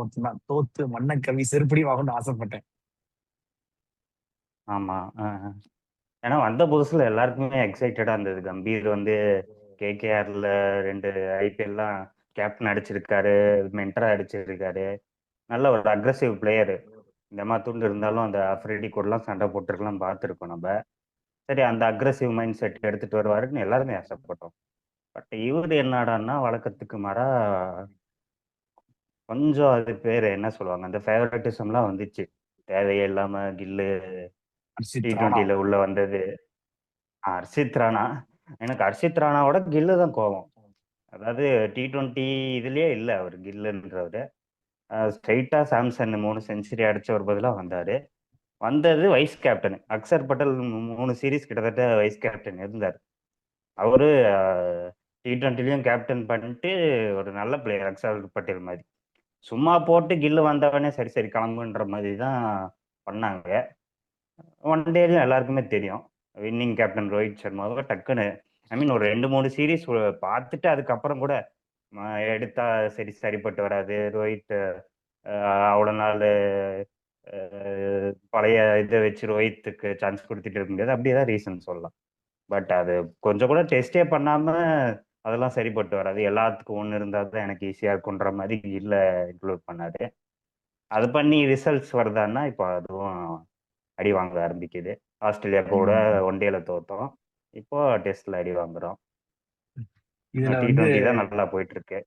ஒருத்தன் தான். தோத்து மன்னக்கவி செருப்படி வாங்கணும்னு ஆசைப்பட்டேன். ஆமா. ஏன்னா வந்த புதுசுல எல்லாருக்குமே எக்ஸைட்டடா இருந்தது. கம்பீர் வந்து கேகேஆர்ல 2 ஐபிஎல்லாம் கேப்டன் அடிச்சிருக்காரு, மென்டரா அடிச்சிருக்காரு. நல்ல ஒரு அக்ரஸிவ் பிளேயரு. இந்த மாதிரி துண்டு இருந்தாலும் அந்த அஃப்ரிடி கூடலாம் சண்டை போட்டுருக்கலாம் பார்த்துருக்கோம் நம்ம. சரி, அந்த அக்ரஸிவ் மைண்ட் செட் எடுத்துட்டு வருவாருன்னு எல்லாருமே ஆசைப்பட்டோம். பட் இவர் என்னடான்னா வழக்கத்துக்கு மாறா கொஞ்சம் அது பேர் என்ன சொல்லுவாங்க, அந்த ஃபேவரட்டிசம்லாம் வந்துச்சு. தேவையே இல்லாம கில்லு டி ஹர்ஷித் ராணா. டுவெண்ட்டில உள்ள வந்தது. ஹர்ஷித் ராணா. எனக்கு ஹர்ஷித் ராணாவோட கில்லு தான் கோவம். அதாவது டி டுவெண்ட்டி இதுலயே இல்ல அவர் கில்லுன்றவரு. ஸ்ட்ரைட்டா சாம்சன் 3 செஞ்சுரி அடிச்சவர் பதிலா வந்தாரு. வந்தது vice captain Axar Patel. 3 series கிட்டத்தட்ட வைஸ் கேப்டன் இருந்தார். அவரு டி டுவெண்ட்டிலையும் கேப்டன் பண்ணிட்டு ஒரு நல்ல பிளேயர் அக்சர் பட்டேல் மாதிரி. சும்மா போட்டு கில்லு வந்தவனே சரி சரி கிளம்புன்ற மாதிரி தான் பண்ணாங்க. ஒன் டேலையும் எல்லாருக்குமே தெரியும் வின்னிங் கேப்டன் ரோஹித் சர்மாவை டக்குன்னு ஐ மீன் ஒரு 2 3 சீரீஸ் பார்த்துட்டு அதுக்கப்புறம் கூட எடுத்தா சரி சரிப்பட்டு வராது ரோஹித். அவ்வளோ நாள் பழைய இதை வச்சு ரோஹித்துக்கு சான்ஸ் கொடுத்துட்டு இருக்க முடியாது, அப்படியேதான் ரீசன் சொல்லலாம். பட் அது கொஞ்சம் கூட டெஸ்டே பண்ணாம அதெல்லாம் சரிப்பட்டு வராது. எல்லாத்துக்கும் ஒன்று இருந்தால் தான் எனக்கு ஈஸியாக இருக்குன்ற மாதிரி இல்லை இன்க்ளூட் பண்ணாரு. அது பண்ணி ரிசல்ட்ஸ் வருதான்னா இப்போ அதுவும் அடி வாங்க ஆரம்பிக்குது. ஆஸ்திரேலியா கூட ம். ஒன் டேல தோத்தோம். இப்போ டெஸ்ட்ல அடி வாங்குறோம். இதுல டி வந்து டுவெண்ட்டி தான் நல்லா போயிட்டு இருக்கு.